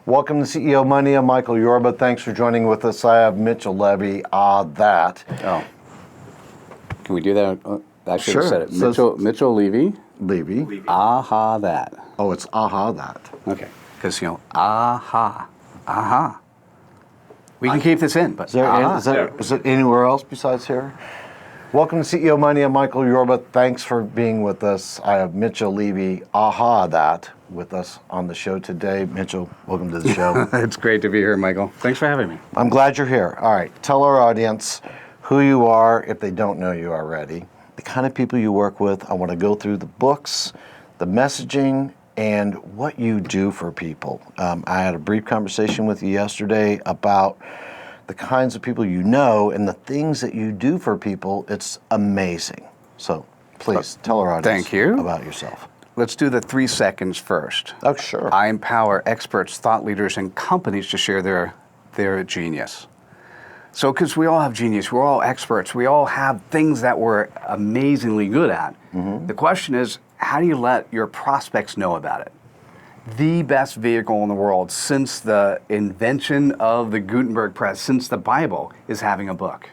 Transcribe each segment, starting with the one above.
Welcome to CEO Money. I'm Michael Yorba. Thanks for joining with us. I have Mitchell Levy, AHAthat. Oh. Can we do that? I should Sure. have said it. Mitchell Levy. Levy. AHAthat. Oh, it's AHAthat. Okay. Because, aha. We can keep this in, but Is it anywhere else besides here? Welcome to CEO Money. I'm Michael Yorba. Thanks for being with us. I have Mitchell Levy, AHAthat, with us on the show today. Mitchell, welcome to the show. It's great to be here, Michael. Thanks for having me. I'm glad you're here. All right, tell our audience who you are if they don't know you already, the kind of people you work with. I want to go through the books, the messaging, and what you do for people. I had a brief conversation with you yesterday about the kinds of people you know and the things that you do for people. It's amazing. So please tell our audience about yourself. Let's do the 3 seconds first. Oh, sure. I empower experts, thought leaders, and companies to share their genius. So, because we all have genius, we're all experts, we all have things that we're amazingly good at. Mm-hmm. The question is, how do you let your prospects know about it? The best vehicle in the world since the invention of the Gutenberg press, since the Bible, is having a book.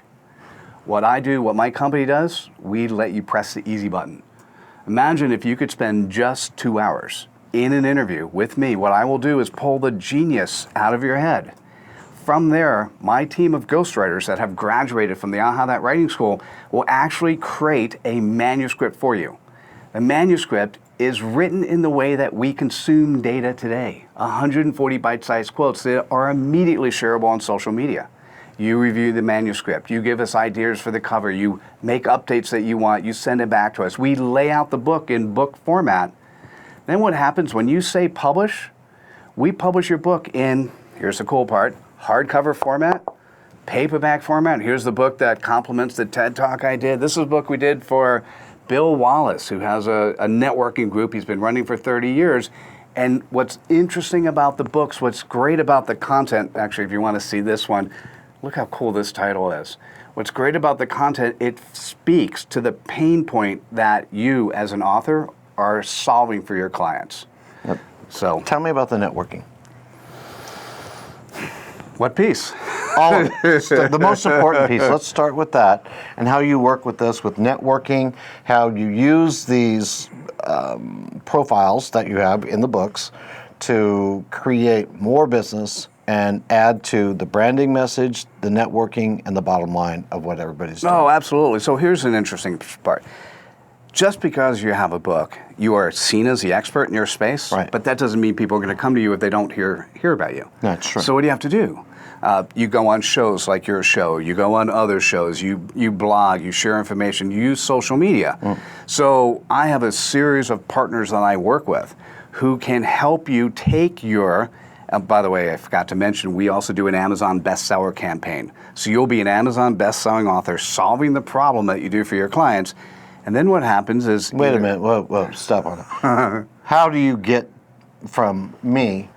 What I do, what my company does, we let you press the easy button. Imagine if you could spend just 2 hours in an interview with me. What I will do is pull the genius out of your head. From there, my team of ghostwriters that have graduated from the AHAthat writing school will actually create a manuscript for you. The manuscript is written in the way that we consume data today. 140 bite-sized quotes that are immediately shareable on social media. You review the manuscript, you give us ideas for the cover, you make updates that you want, you send it back to us. We lay out the book in book format. Then what happens when you say publish, we publish your book in, here's the cool part, hardcover format, paperback format. Here's the book that complements the TED Talk I did. This is a book we did for Bill Wallace, who has a networking group he's been running for 30 years. And what's interesting about the books, what's great about the content, actually, if you want to see this one, look how cool this title is. What's great about the content, it speaks to the pain point that you, as an author, are solving for your clients. Yep. So, tell me about the networking. What piece? All of it. The most important piece. Let's start with that and how you work with this, with networking, how you use these profiles that you have in the books to create more business and add to the branding message, the networking, and the bottom line of what everybody's doing. Oh, absolutely. So here's an interesting part. Just because you have a book, you are seen as the expert in your space, right. But that doesn't mean people are going to come to you if they don't hear about you. That's true. So what do you have to do? You go on shows like your show, you go on other shows, you blog, you share information, you use social media. So I have a series of partners that I work with who can help you take your, by the way, I forgot to mention, we also do an Amazon bestseller campaign. So you'll be an Amazon bestselling author solving the problem that you do for your clients. And then what happens is... Wait a minute. Whoa, stop on it. How do you get from me,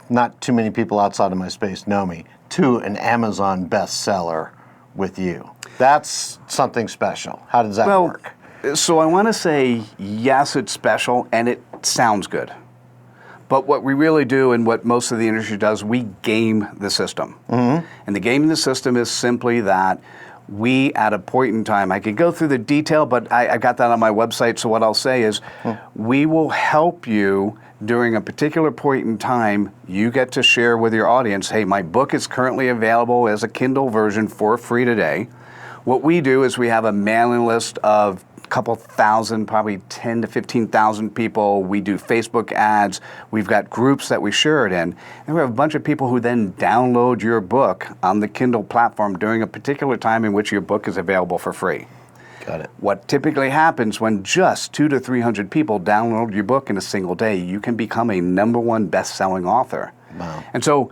not too many people outside of my space know me, to an Amazon bestseller with you? That's something special. How does that work? So I want to say, yes, it's special, and it sounds good. But what we really do, and what most of the industry does, we game the system. Mm-hmm. And the game in the system is simply that we, at a point in time, I could go through the detail, but I got that on my website, so what I'll say is, we will help you during a particular point in time. You get to share with your audience, hey, my book is currently available as a Kindle version for free today. What we do is we have a mailing list of couple thousand, probably 10 to 15,000 people. We do Facebook ads. We've got groups that we share it in. And we have a bunch of people who then download your book on the Kindle platform during a particular time in which your book is available for free. Got it. What typically happens when just 200 to 300 people download your book in a single day, you can become a #1 best-selling author. Wow. And so,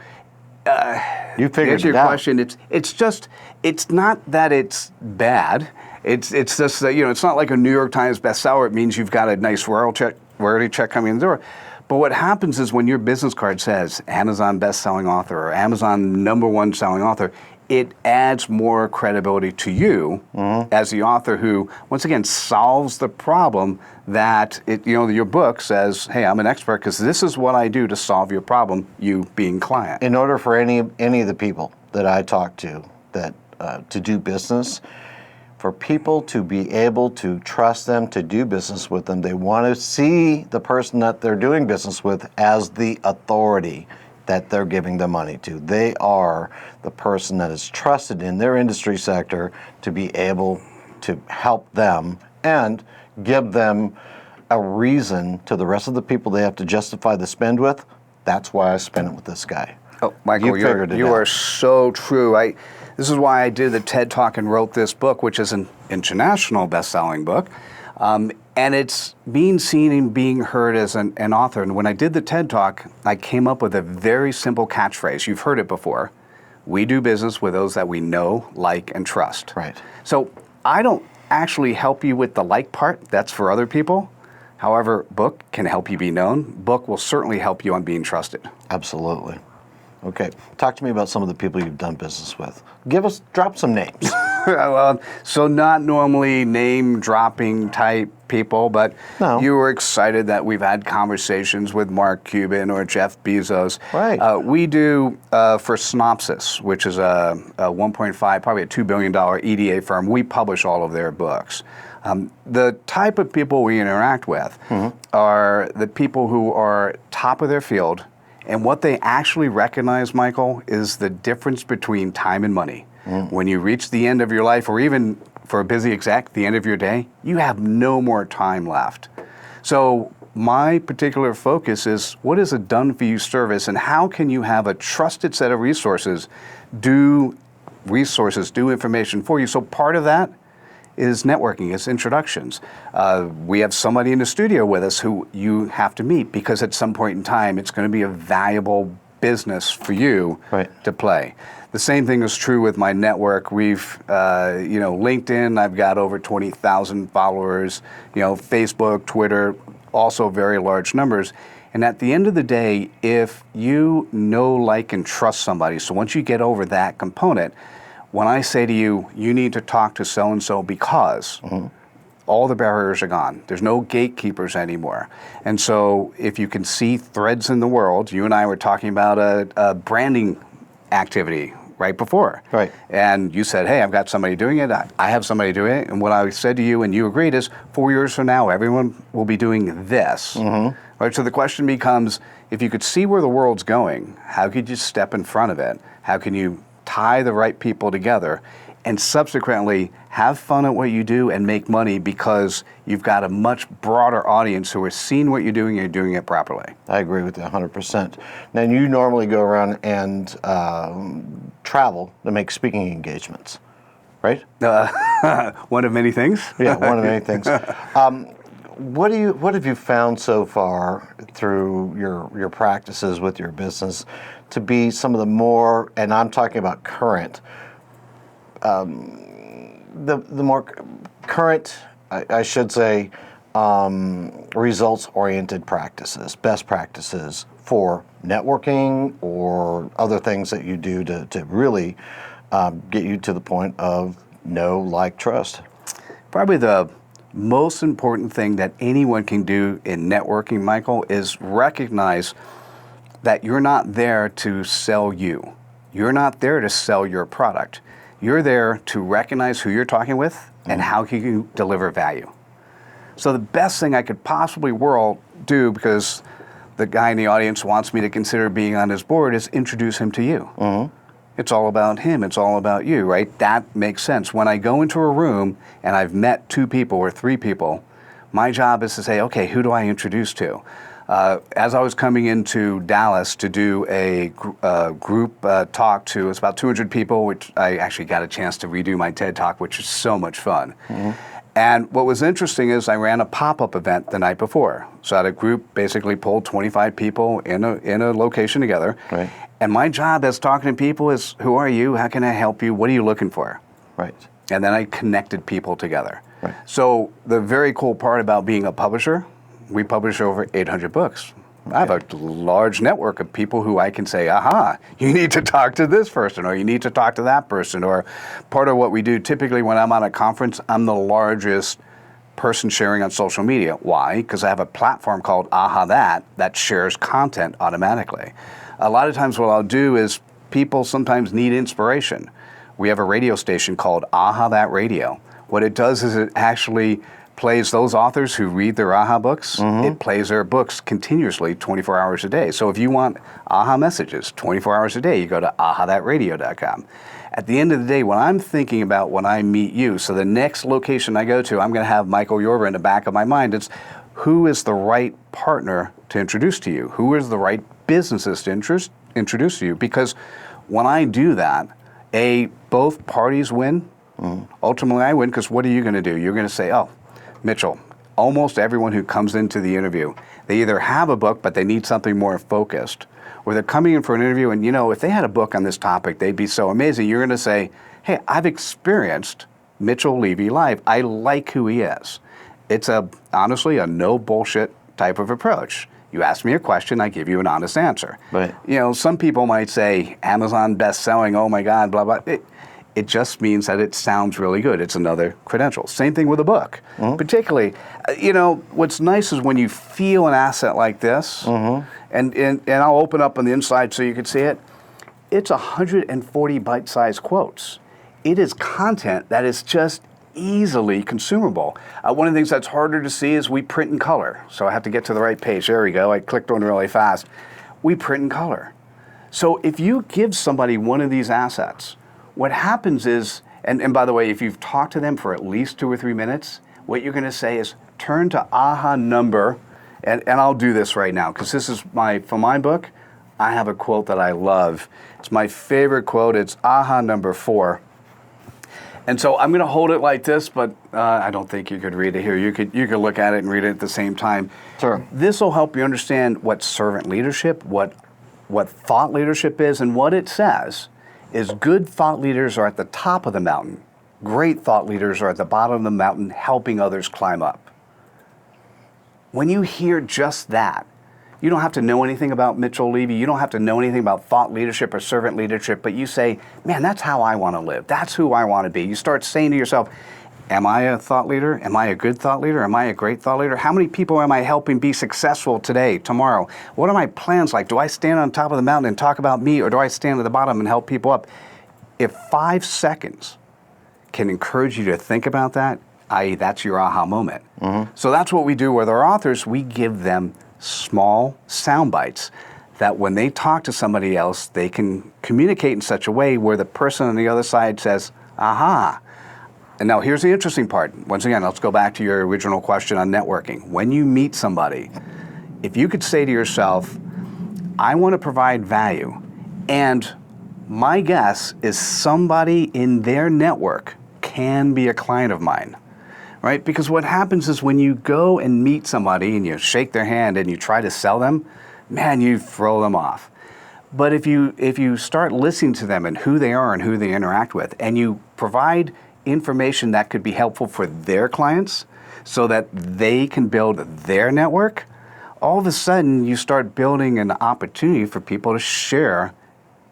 you figured to answer it your out. question, it's not that it's bad. It's just that, it's not like a New York Times bestseller. It means you've got a nice royalty check coming in the door. But what happens is when your business card says Amazon best-selling author or Amazon #1 selling author, it adds more credibility to you as the author who, once again, solves the problem that your book says, hey, I'm an expert because this is what I do to solve your problem, you being client. In order for any of the people that I talk to that to do business, for people to be able to trust them, to do business with them, they want to see the person that they're doing business with as the authority that they're giving the money to. They are the person that is trusted in their industry sector to be able to help them and give them a reason to the rest of the people they have to justify the spend with. That's why I spent it with this guy. Oh, Michael, you are so true. This is why I did the TED Talk and wrote this book, which is an international best-selling book. And it's being seen and being heard as an author. And when I did the TED Talk, I came up with a very simple catchphrase. You've heard it before. We do business with those that we know, like, and trust. Right. So I don't actually help you with the like part. That's for other people. However, book can help you be known. Book will certainly help you on being trusted. Absolutely. Okay. Talk to me about some of the people you've done business with. Drop some names. Well, so not normally name-dropping type people, but you were excited that we've had conversations with Mark Cuban or Jeff Bezos. Right. We do for Synopsis, which is a 1.5, probably a $2 billion EDA firm. We publish all of their books. The type of people we interact with are the people who are top of their field, and what they actually recognize, Michael, is the difference between time and money. When you reach the end of your life, or even for a busy exec, the end of your day, you have no more time left. So my particular focus is, what is a done-for-you service, and how can you have a trusted set of resources do information for you? So part of that is networking, is introductions. We have somebody in the studio with us who you have to meet, because at some point in time, it's going to be a valuable business for you to play. The same thing is true with my network. We've, LinkedIn, I've got over 20,000 followers, Facebook, Twitter, also very large numbers. And at the end of the day, if you know, like, and trust somebody, so once you get over that component, when I say to you, you need to talk to so-and-so because all the barriers are gone. There's no gatekeepers anymore. And so if you can see threads in the world, you and I were talking about a branding activity right before. Right. And you said, hey, I've got somebody doing it. I have somebody doing it. And what I said to you, and you agreed, is 4 years from now, everyone will be doing this. Right. So the question becomes, if you could see where the world's going, how could you step in front of it? How can you tie the right people together and subsequently have fun at what you do and make money, because you've got a much broader audience who are seeing what you're doing and you're doing it properly? I agree with you 100%. Now, you normally go around and travel to make speaking engagements, right? One of many things. Yeah, one of many things. What have you found so far through your practices with your business to be some of the more, and I'm talking about current, the more current, I should say, results-oriented practices, best practices for networking or other things that you do to really get you to the point of know, like, trust? Probably the most important thing that anyone can do in networking, Michael, is recognize that you're not there to sell you. You're not there to sell your product. You're there to recognize who you're talking with and how can you deliver value. So the best thing I could possibly do, because the guy in the audience wants me to consider being on his board, is introduce him to you. It's all about him. It's all about you, right? That makes sense. When I go into a room and I've met 2 people or 3 people, my job is to say, okay, who do I introduce to? As I was coming into Dallas to do a group talk to, it's about 200 people, which I actually got a chance to redo my TED Talk, which is so much fun. And what was interesting is I ran a pop-up event the night before. So I had a group basically pulled 25 people in a location together. Right. And my job as talking to people is, who are you? How can I help you? What are you looking for? Right. And then I connected people together. Right. So the very cool part about being a publisher, we publish over 800 books. I have a large network of people who I can say, aha, you need to talk to this person, or you need to talk to that person. Or part of what we do typically when I'm at a conference, I'm the largest person sharing on social media. Why? Because I have a platform called AHAthat that shares content automatically. A lot of times what I'll do is people sometimes need inspiration. We have a radio station called AHAthat Radio. What it does is it actually plays those authors who read their AHA books. It plays their books continuously 24 hours a day. So if you want AHA messages 24 hours a day, you go to AHAthatradio.com. At the end of the day, when I'm thinking about when I meet you, so the next location I go to, I'm going to have Michael Yorba in the back of my mind. It's who is the right partner to introduce to you? Who is the right businesses to introduce to you? Because when I do that, both parties win. Ultimately, I win, because what are you going to do? You're going to say, oh, Mitchell, almost everyone who comes into the interview, they either have a book, but they need something more focused, or they're coming in for an interview, and if they had a book on this topic, they'd be so amazing. You're going to say, hey, I've experienced Mitchell Levy live. I like who he is. It's honestly a no bullshit type of approach. You ask me a question, I give you an honest answer. Right. Some people might say Amazon best-selling, oh my God, blah, blah. It just means that it sounds really good. It's another credential. Same thing with a book. Particularly, what's nice is when you feel an asset like this, and I'll open up on the inside so you can see it. It's 140 bite-sized quotes. It is content that is just easily consumable. One of the things that's harder to see is we print in color. So I have to get to the right page. There we go. I clicked on it really fast. We print in color. So if you give somebody one of these assets, what happens is, and by the way, if you've talked to them for at least 2 or 3 minutes, what you're going to say is turn to AHA number, and I'll do this right now, because this is for my book, I have a quote that I love. It's my favorite quote. It's AHA number 4. And so I'm going to hold it like this, but I don't think you could read it here. You could look at it and read it at the same time. Sure. This will help you understand what servant leadership, what thought leadership is, and what it says is good thought leaders are at the top of the mountain. Great thought leaders are at the bottom of the mountain helping others climb up. When you hear just that, you don't have to know anything about Mitchell Levy. You don't have to know anything about thought leadership or servant leadership, but you say, man, that's how I want to live. That's who I want to be. You start saying to yourself, am I a thought leader? Am I a good thought leader? Am I a great thought leader? How many people am I helping be successful today, tomorrow? What are my plans like? Do I stand on top of the mountain and talk about me, or do I stand at the bottom and help people up? If 5 seconds can encourage you to think about that, i.e. that's your aha moment. So that's what we do with our authors. We give them small sound bites that when they talk to somebody else, they can communicate in such a way where the person on the other side says, aha. And now here's the interesting part. Once again, let's go back to your original question on networking. When you meet somebody, if you could say to yourself, I want to provide value, and my guess is somebody in their network can be a client of mine, right? Because what happens is when you go and meet somebody and you shake their hand and you try to sell them, man, you throw them off. But if you start listening to them and who they are and who they interact with, and you provide information that could be helpful for their clients so that they can build their network, all of a sudden you start building an opportunity for people to share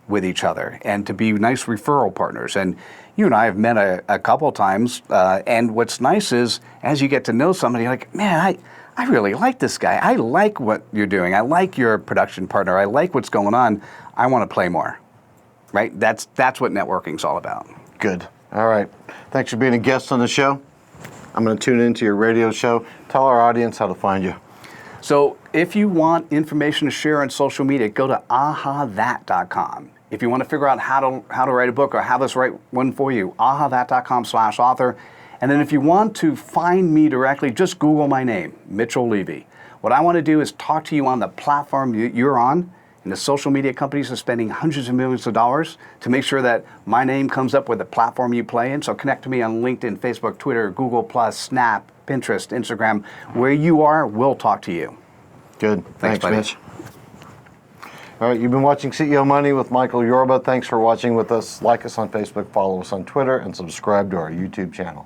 with each other and to be nice referral partners. And you and I have met a couple times, and what's nice is as you get to know somebody, you're like, man, I really like this guy. I like what you're doing. I like your production partner. I like what's going on. I want to play more, right? That's what networking's all about. Good. All right. Thanks for being a guest on the show. I'm going to tune into your radio show. Tell our audience how to find you. So if you want information to share on social media, go to AHAthat.com. If you want to figure out how to write a book or have us write one for you, AHAthat.com/author. And then if you want to find me directly, just Google my name, Mitchell Levy. What I want to do is talk to you on the platform you're on. And the social media companies are spending hundreds of millions of dollars to make sure that my name comes up with the platform you play in. So connect to me on LinkedIn, Facebook, Twitter, Google+, Snap, Pinterest, Instagram. Where you are, we'll talk to you. Good. Thanks buddy. Mitch. All right, you've been watching CEO Money with Michael Yorba. Thanks for watching with us. Like us on Facebook, follow us on Twitter, and subscribe to our YouTube channel.